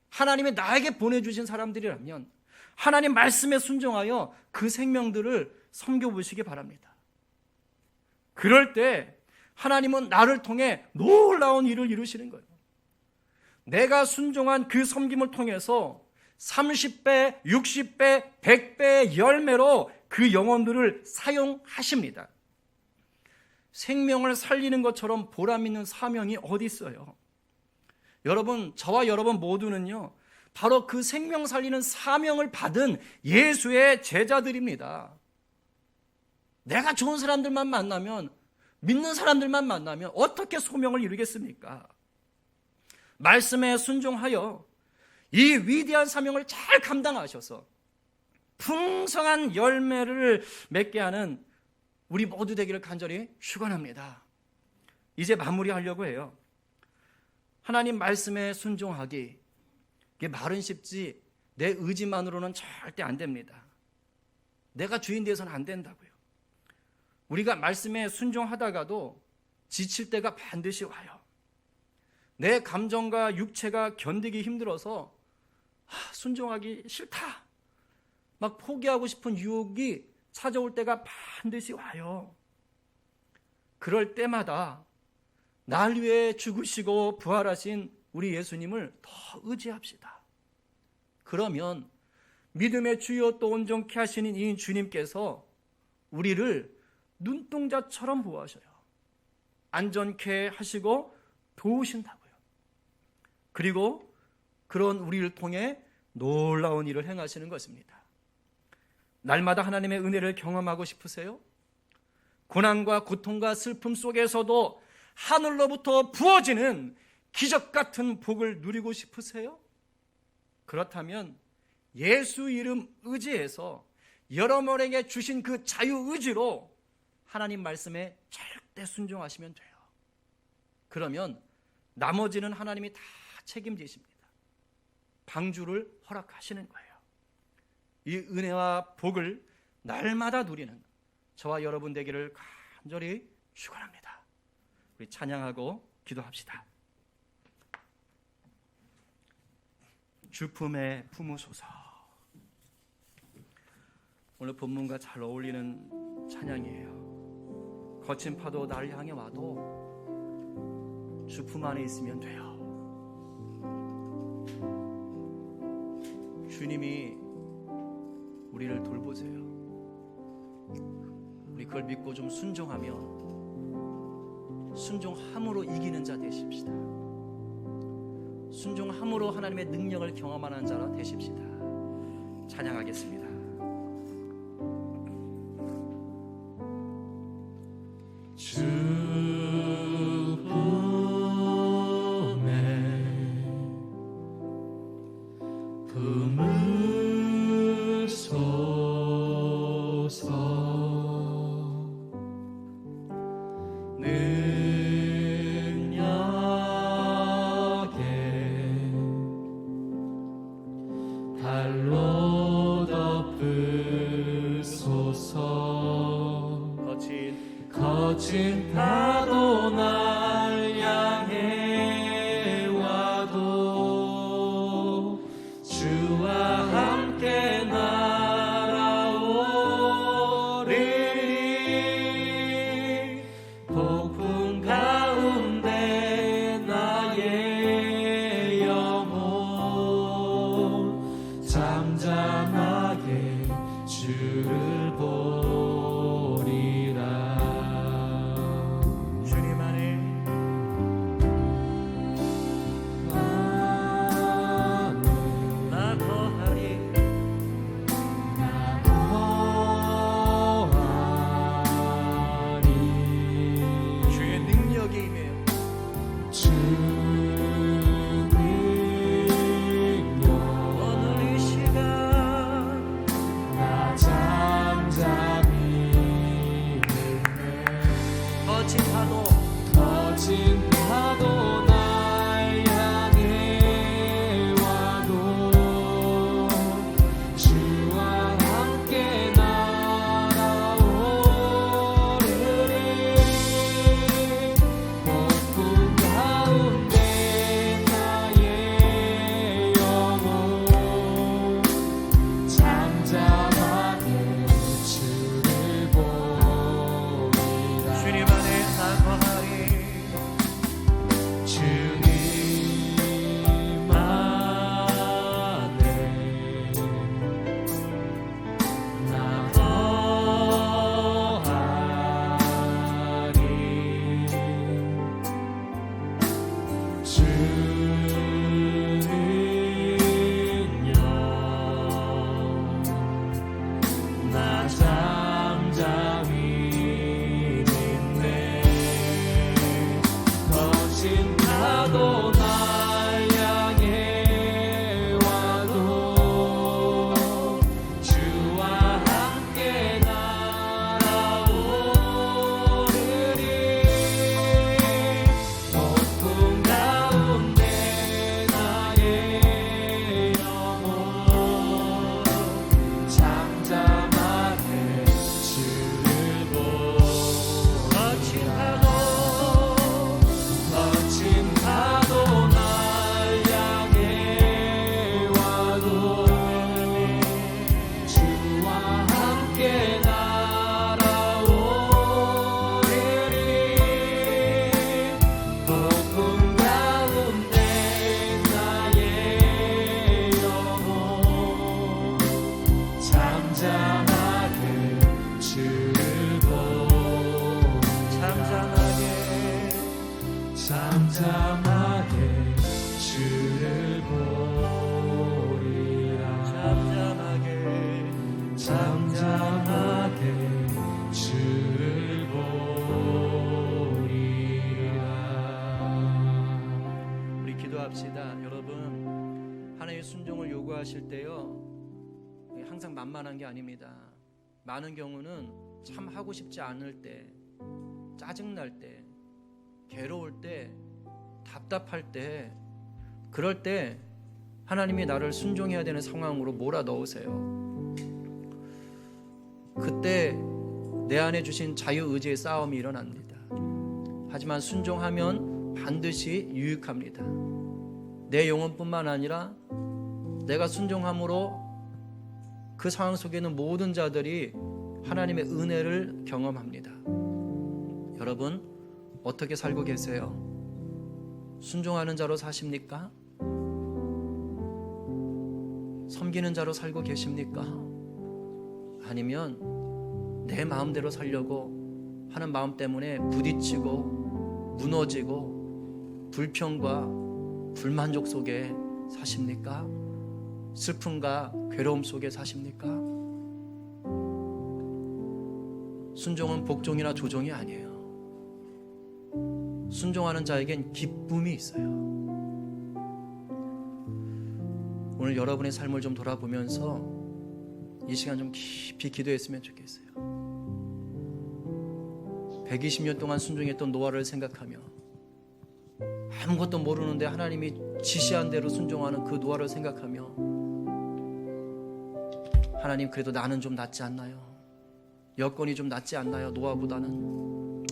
하나님이 나에게 보내주신 사람들이라면 하나님 말씀에 순종하여 그 생명들을 섬겨보시기 바랍니다. 그럴 때 하나님은 나를 통해 놀라운 일을 이루시는 거예요. 내가 순종한 그 섬김을 통해서 30배, 60배, 100배의 열매로 그 영혼들을 사용하십니다. 생명을 살리는 것처럼 보람 있는 사명이 어디 있어요? 여러분, 저와 여러분 모두는요, 바로 그 생명 살리는 사명을 받은 예수의 제자들입니다. 내가 좋은 사람들만 만나면, 믿는 사람들만 만나면 어떻게 소명을 이루겠습니까? 말씀에 순종하여 이 위대한 사명을 잘 감당하셔서 풍성한 열매를 맺게 하는 우리 모두 되기를 간절히 축원합니다. 이제 마무리하려고 해요. 하나님 말씀에 순종하기, 이게 말은 쉽지 내 의지만으로는 절대 안 됩니다. 내가 주인 되어서는 안 된다고요. 우리가 말씀에 순종하다가도 지칠 때가 반드시 와요. 내 감정과 육체가 견디기 힘들어서 순종하기 싫다, 막 포기하고 싶은 유혹이 찾아올 때가 반드시 와요. 그럴 때마다 날 위해 죽으시고 부활하신 우리 예수님을 더 의지합시다. 그러면 믿음의 주여 또 온전케 하시는 이 주님께서 우리를 눈동자처럼 보호하셔요. 안전케 하시고 도우신다고요. 그리고 그런 우리를 통해 놀라운 일을 행하시는 것입니다. 날마다 하나님의 은혜를 경험하고 싶으세요? 고난과 고통과 슬픔 속에서도 하늘로부터 부어지는 기적 같은 복을 누리고 싶으세요? 그렇다면 예수 이름 의지해서 여러분에게 주신 그 자유의지로 하나님 말씀에 절대 순종하시면 돼요. 그러면 나머지는 하나님이 다 책임지십니다. 방주를 허락하시는 거예요. 이 은혜와 복을 날마다 누리는 저와 여러분 되기를 간절히 축원합니다. 우리 찬양하고 기도합시다. 주 품에 품으소서. 오늘 본문과 잘 어울리는 찬양이에요. 거친 파도 나를 향해 와도 주 품 안에 있으면 돼요. 주님이 우리를 돌보세요. 우리 그걸 믿고 좀 순종하며 순종함으로 이기는 자 되십시다. 순종함으로 하나님의 능력을 경험하는 자라 되십시다. 찬양하겠습니다. 주 품에 품으소서. 발로 덮으소서. 거친 파도 날 향해 와도 주와 함께 날아오리니 폭풍 가운데 나의 영혼 잠잠하게 주를 보리라. 주님 안에 나 거하리. 주의 능력이 임해요. 오늘 이 시간 거친 파도 날 향해 와도 주와 함께 날아오르리. 폭풍 가운데 나의 영혼 잠잠하게 주를 보리라. 주님 안에 나 거하리. 주님 주는요 나 잠잠히 있네 거친 파도 날 향해 와도 주와 함께 날아오르리 폭풍 가운데 나의 영혼 잠잠하게 주를 거친 파도 날 향해 와도 주와 함께 날아오르리 폭풍 가운데 나의 영혼 잠잠하게 주를 잠잠하게 주를 보리라 잠잠하게 주를 보리라. 우리 기도합시다. 여러분, 하나님의 순종을 요구하실 때요, 항상 만만한 게 아닙니다. 많은 경우는 참 하고 싶지 않을 때, 짜증날 때, 괴로울 때, 답답할 때, 그럴 때 하나님이 나를 순종해야 되는 상황으로 몰아넣으세요. 그때 내 안에 주신 자유의지의 싸움이 일어납니다. 하지만 순종하면 반드시 유익합니다. 내 영혼뿐만 아니라 내가 순종함으로 그 상황 속에 있는 모든 자들이 하나님의 은혜를 경험합니다. 여러분, 어떻게 살고 계세요? 순종하는 자로 사십니까? 섬기는 자로 살고 계십니까? 아니면 내 마음대로 살려고 하는 마음 때문에 부딪히고 무너지고 불평과 불만족 속에 사십니까? 슬픔과 괴로움 속에 사십니까? 순종은 복종이나 조종이 아니에요. 순종하는 자에겐 기쁨이 있어요. 오늘 여러분의 삶을 좀 돌아보면서 이 시간 좀 깊이 기도했으면 좋겠어요. 120년 동안 순종했던 노아를 생각하며 아무것도 모르는데 하나님이 지시한 대로 순종하는 그 노아를 생각하며 하나님, 그래도 나는 좀 낫지 않나요? 여건이 좀 낫지 않나요? 노아보다는.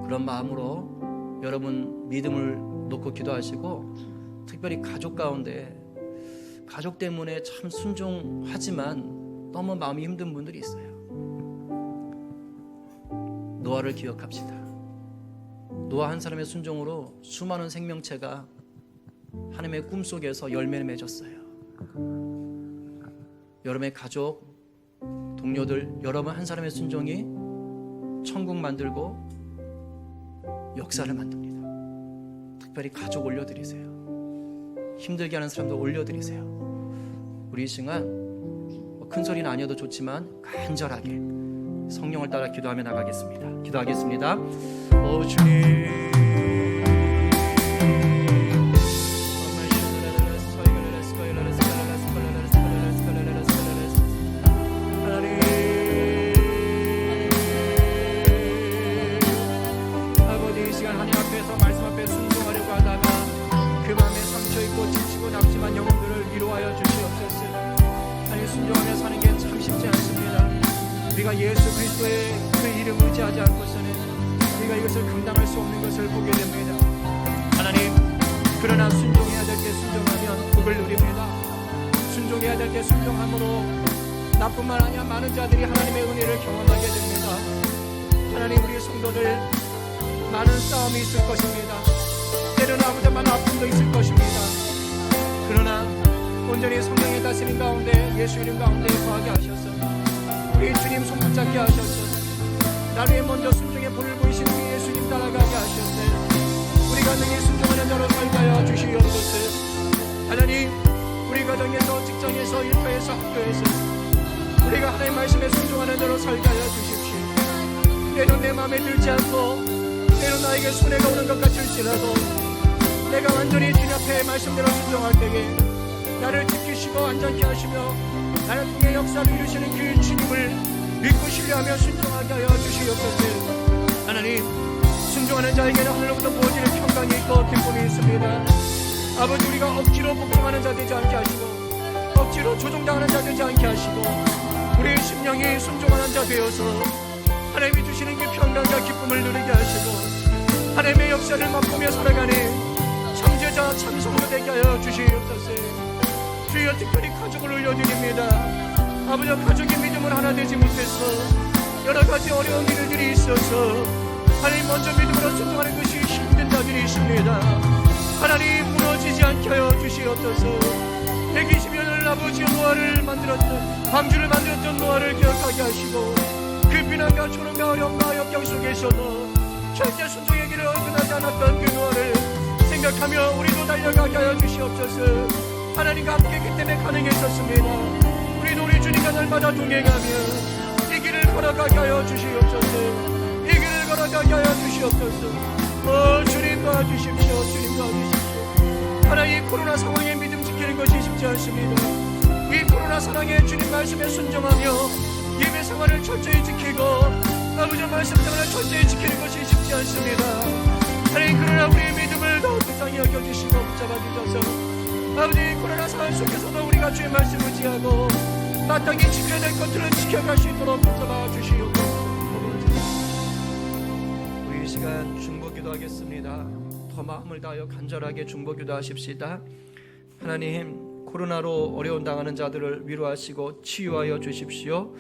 그런 마음으로 여러분 믿음을 놓고 기도하시고, 특별히 가족 가운데 가족 때문에 참 순종하지만 너무 마음이 힘든 분들이 있어요. 노아를 기억합시다. 노아 한 사람의 순종으로 수많은 생명체가 하나님의 꿈속에서 열매를 맺었어요. 여러분의 가족, 동료들, 여러분 한 사람의 순종이 천국 만들고 역사를 만듭니다. 특별히 가족 올려드리세요. 힘들게 하는 사람도 올려드리세요. 우리 이 시간 큰 소리는 아니어도 좋지만 간절하게 성령을 따라 기도하며 나가겠습니다. 기도하겠습니다. 오 주님, 아버지, 이 시간 하나님 앞에서 말씀 앞에 순종하려고 하다가 그 마음에 상처 있고 지치고 낙심한 영혼들을 위로하여 주시옵소서. 하나님, 순종하며 사는 게 참 쉽지 않습니다. 우리가 예수 그리스도의 그 이름 의지하지 않고서는 우리가 이것을 감당할 수 없는 것을 보게 됩니다. 하나님, 그러나 순종해야 될 때 순종하면 복을 누립니다. 순종해야 될 때 순종함으로 나뿐만 아니라 많은 자들이 하나님의 은혜를 경험하게 됩니다. 하나님, 우리 성도들 많은 싸움이 있을 것입니다. 때로는 아버지만 아픔도 있을 것입니다. 그러나 온전히 성령의 다스림 가운데, 예수 이름 가운데 거하게 하셔서 우리 주님 손 붙잡게 하셔서 나를 먼저 순종의 볼을 보이신 우리 예수님 따라가게 하셨어요. 우리가 능히 순종하는 자로 살게 하나님 말씀에 순종하는 자로 살게 하여 주십시오. 때론 내 마음에 들지 않고 때론 나에게 손해가 오는 것 같을지라도 내가 완전히 주님 앞에 말씀대로 순종할 때에 나를 지키시고 안전케 하시며 나를 통해 역사를 이루시는 그 주님을 믿고 신뢰하며 순종하게 하여 주시옵소서. 하나님, 순종하는 자에게는 하늘로부터 부어지는 평강이 있고 기쁨이 있습니다. 아버지, 우리가 억지로 복종하는 자 되지 않게 하시고 억지로 조종당하는 자 되지 않게 하시고 우리의 심령이 순종하는 자 되어서 하나님이 주시는 그 평강과 기쁨을 누리게 하시고 하나님의 역사를 맛보며 살아가는 참제자 참성도 되게 하여 주시옵소서. 주여, 특별히 가족을 올려드립니다. 아버지, 가족의 믿음을 하나 되지 못해서 여러 가지 어려운 일들이 있어서 하나님 먼저 믿음으로 순종하는 것이 힘든 자들이 있습니다. 하나님, 무너지지 않게 하여 주시옵소서. 120여 년을 아버지의 노아를 만들었던, 방주를 만들었던 노아를 기억하게 하시고 그 비난과 조롱과 어려움과 역경 속에서도 절대 순종의 길을 어긋나지 않았던 그 노아를 생각하며 우리도 달려가게 하여 주시옵소서. 하나님과 함께했기 때문에 가능했었습니다. 우리도 우리 주님과 날마다 동행하며 이 길을 걸어가게 하여 주시옵소서. 이 길을 걸어가게 하여 주시옵소서. 주님 도와주십시오. 주님 도와주십시오. 하나님, 이 코로나 상황에 믿음 지키는 것이 쉽지 않습니다. 이 코로나 상황에 주님 말씀에 순종하며 예배 생활을 철저히 지키고 아버지 말씀 생활을 철저히 지키는 것이 쉽지 않습니다. 하나님, 그러나 우리의 믿음을 더 불쌍히 여겨주시고 붙잡아 주셔서 아버지, 코로나 상황 속에서도 우리가 주의 말씀을 의지하고 마땅히 지켜야 될 것들을 지켜갈 수 있도록 붙잡아 주시옵소서. 우리 이 시간 중보기도 하겠습니다. 더 마음을 다하여 간절하게 중보기도 하십시다. 하나님, 코로나로 어려움 당하는 자들을 위로하시고 치유하여 주십시오.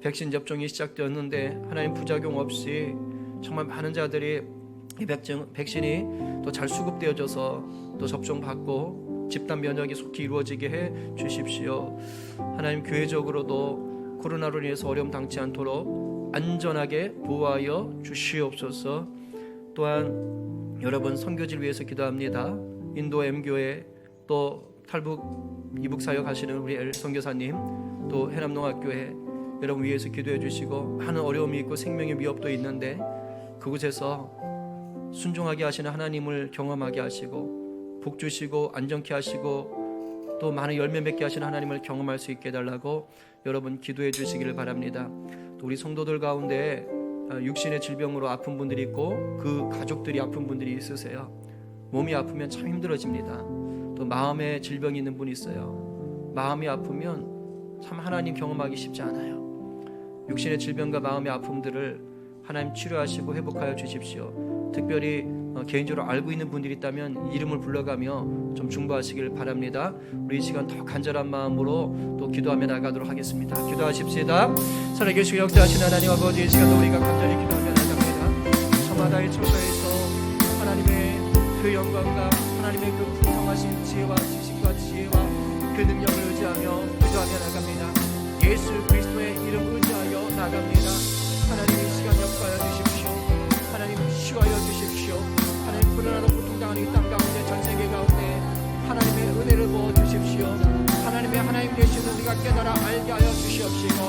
백신 접종이 시작되었는데 하나님, 부작용 없이 정말 많은 자들이 이 백신이 또 잘 수급되어져서 또 접종받고 집단 면역이 속히 이루어지게 해 주십시오. 하나님, 교회적으로도 코로나로 인해서 어려움 당치 않도록 안전하게 보호하여 주시옵소서. 또한 여러분 선교지를 위해서 기도합니다. 인도 M교회, 또 탈북 이북 사역 하시는 우리 엘 선교사님, 또 해남농학교회 여러분 위해서 기도해 주시고, 많은 어려움이 있고 생명의 위협도 있는데 그곳에서 순종하게 하시는 하나님을 경험하게 하시고 복 주시고 안정케 하시고 또 많은 열매 맺게 하시는 하나님을 경험할 수 있게 해달라고 여러분 기도해 주시기를 바랍니다. 또 우리 성도들 가운데 육신의 질병으로 아픈 분들이 있고 그 가족들이 아픈 분들이 있으세요. 몸이 아프면 참 힘들어집니다. 또 마음에 질병이 있는 분이 있어요. 마음이 아프면 참 하나님 경험하기 쉽지 않아요. 육신의 질병과 마음의 아픔들을 하나님 치료하시고 회복하여 주십시오. 특별히 개인적으로 알고 있는 분들이 있다면 이름을 불러가며 좀 중보하시길 바랍니다. 우리 이 시간 더 간절한 마음으로 또 기도하며 나가도록 하겠습니다. 기도하십시다. 살아계시고 역사하신 하나님 아버지, 이 시간도 우리가 간절히 기도하며 나갑니다. 저마다의 처소에서 하나님의 그 영광과 하나님의 그 풍성하신 지혜와 지식과 지혜와 그 능력을 의지하며 기도하며 나갑니다. 예수 그리스도의 이름 의지하여 나갑니다. 하나님, 이 시간 역사하여 주십시오. 하나님, 치유하여 주십시오. 하나님, 코로나로 고통당하는 이 땅 가운데, 전 세계 가운데 하나님의 은혜를 부어 주십시오. 하나님 되시는 우리가 깨달아 알게 하여 주시옵시고,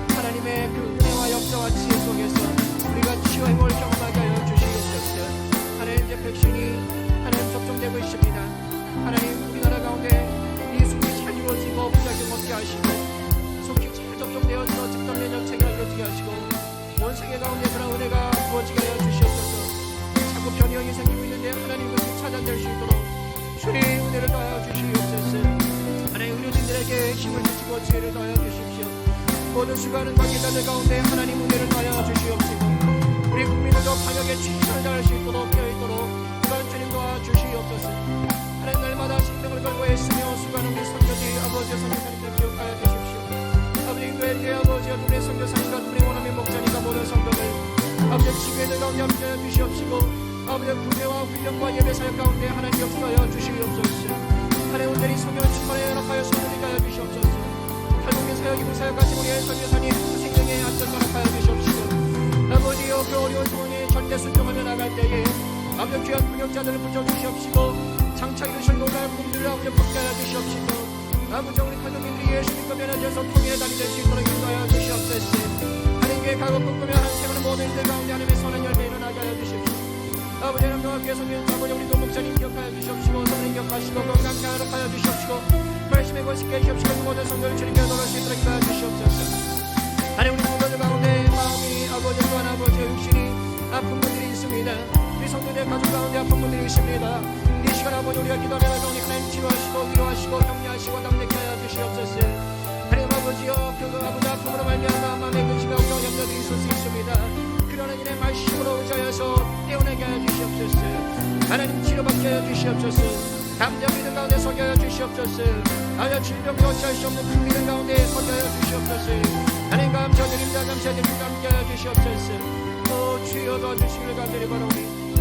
하나님의 그 은혜와 역사와 지혜 속에서 우리가 치유와 회복을 경험하게 하여 주시옵소서. 하나님, 이제 백신이 하나님 접종되고 있습니다. 하나님, 우리나라 가운데 이 속이 잘 이루어지고 부작용 없게 하시고 속이 잘 접종되어서 집단 면역 체계가 이루어지게 하시고 온 세계 가운데 그런 은혜가 부어지게 하여 주시옵소서. 자꾸 변형이 생기고 있는데 하나님 그것이 차단될 수 있도록 주님 은혜를 더하여 주시옵소서. 하나님, 의료진들에게 힘을 주시고 지혜를 더하여 주십시오. 모든 수고하는 관계자들 가운데 하나님 은혜를 더하여 주시옵시고 우리 국민들도 방역에 최선을 다할 수 있도록 되어있도록 그런 주님 도와주시옵소서. 하나님, 날마다 생명을 걸고 애쓰며 수고하는 우리 선교지 아버지와 선교사님들 기억하여 주십시오. 아버지, 인도의 아버지와 우리 선교사님과 우리 원어민 목자님과 모든 성도들 아버지 지구애들 가운데 함께하여 주시옵시고 아버지 구제와 훈련과 예배 사역 가운데 하나님 역사하여 주시옵소서. 하나님, 온전히 성경 충만에 연합하여 성령이 가여 주시옵소서. 탈북민 사역 이북 사역하신 우리 선교사님 생명의 안전 허락하여 주시옵시고 아버지여, 그 어려운 상황에 절대 순종하며 나갈 때에 아버지 귀한 능력자들을 붙여 주시옵시고 장차 이루실 놀라운 꿈들을 아버지 붙게 하여 주시옵시고 아버지 우리 가족님들이 예수 믿고 변화되어서 통일의 달이 될 수 있도록 인도하여 주시옵소서. 하나님께 가고 꿈꾸며 한 생활의 모든 일들 가운데 하나님의 선한 열매 일어나게 하여 주십시오. 아버지 하나님 동학교에 섬기는 아버지 우리 노목사님 기억하여 주시옵시고 선생님 기억하시고 건강케 하여 주시옵시고 말씀에 거시게 해주시옵시고 모든 성도를 주님께 돌아올 수 있도록 인도하여 주시옵소서. 하나님 우리 성도들 가운데 마음이 아버지 또한 아버지의 육신이 아픈 분들이 있습니다. 우리 성도들 가족 가운데 아픈 분들이 있습니다. 이 시간 아버지 우리가 기도하며 가오니 하나님 치료하시고 위로하시고 격려하시고 담대케 하여 주시옵소서. 하나님 아버지여 그 아버지 아픔으로 말미암아 마음에 근심과 걱정 염려들이 있을 수 있습니다. 그러나 이내 말씀으로 의지하여서 깨어나게 하여 주시옵소서. 하나님 치료받게 하여 주시옵소서. 감정 믿음 가운데 서게 하여 주시옵소서. 아여 질병이 어찌할 수 없는 큰 믿음 가운데 서게 하여 주시옵소서. 하나님 감사드립니다. 감사드립니다. 함께 하여 주시옵소서. 오 주여 도와주시기를 간절히 바라오니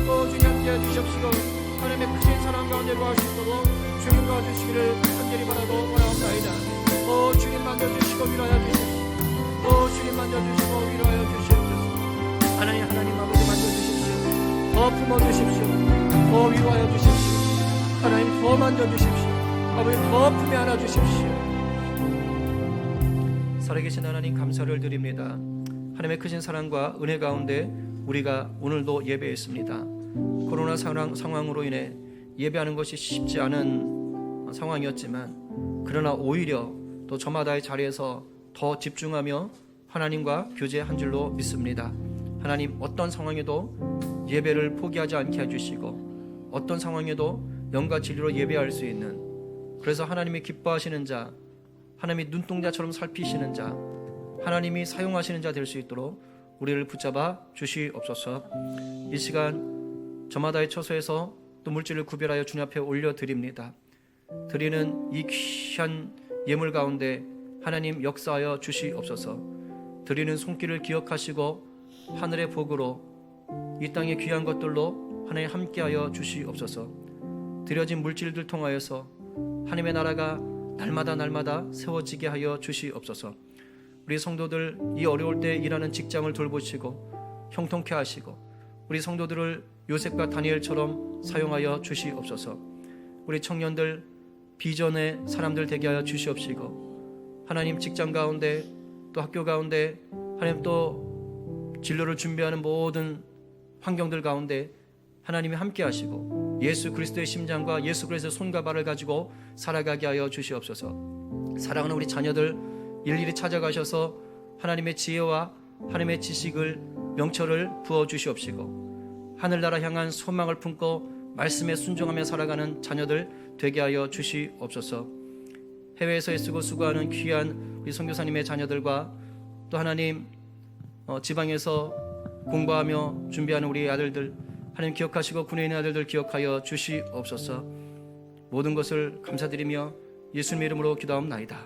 오 주님 함께 하여 주시옵시고 하나님의 크신 사랑 가운데 거할 수 있도록 주님 도와주시기를 간절히 바라고 원하옵나이다. 오 주님 만져주시고 위로하여 주십시오. 오 주님 만져주시고 위로하여 주시옵소서. 하나님 아버지 만져주십시오. 더 품어주십시오. 더 위로하여 주십시오. 하나님 더 만져주십시오. 아버지 더 품에 안아주십시오. 살아계신 하나님 감사를 드립니다. 하나님의 크신 사랑과 은혜 가운데 우리가 오늘도 예배했습니다. 코로나 상황으로 인해 예배하는 것이 쉽지 않은 상황이었지만 그러나 오히려 또 저마다의 자리에서 더 집중하며 하나님과 교제한 줄로 믿습니다. 하나님 어떤 상황에도 예배를 포기하지 않게 해주시고 어떤 상황에도 영과 진리로 예배할 수 있는 그래서 하나님이 기뻐하시는 자 하나님이 눈동자처럼 살피시는 자 하나님이 사용하시는 자 될 수 있도록 우리를 붙잡아 주시옵소서. 이 시간 저마다의 처소에서 또 물질을 구별하여 주님 앞에 올려드립니다. 드리는 이 귀한 예물 가운데 하나님 역사하여 주시옵소서. 드리는 손길을 기억하시고 하늘의 복으로 이 땅의 귀한 것들로 하나님 함께하여 주시옵소서. 드려진 물질들 통하여서 하나님의 나라가 날마다 세워지게 하여 주시옵소서. 우리 성도들 이 어려울 때 일하는 직장을 돌보시고 형통케 하시고 우리 성도들을 요셉과 다니엘처럼 사용하여 주시옵소서. 우리 청년들 비전의 사람들 되게 하여 주시옵시고 하나님 직장 가운데 또 학교 가운데 하나님 또 진로를 준비하는 모든 환경들 가운데 하나님이 함께 하시고 예수 그리스도의 심장과 예수 그리스도의 손과 발을 가지고 살아가게 하여 주시옵소서. 사랑하는 우리 자녀들 일일이 찾아가셔서 하나님의 지혜와 하나님의 지식을 명철을 부어 주시옵시고 하늘나라 향한 소망을 품고 말씀에 순종하며 살아가는 자녀들 되게 하여 주시옵소서. 해외에서 애쓰고 수고하는 귀한 우리 선교사님의 자녀들과 또 하나님 지방에서 공부하며 준비하는 우리 아들들 하나님 기억하시고 군에 있는 아들들 기억하여 주시옵소서. 모든 것을 감사드리며 예수님의 이름으로 기도하옵나이다.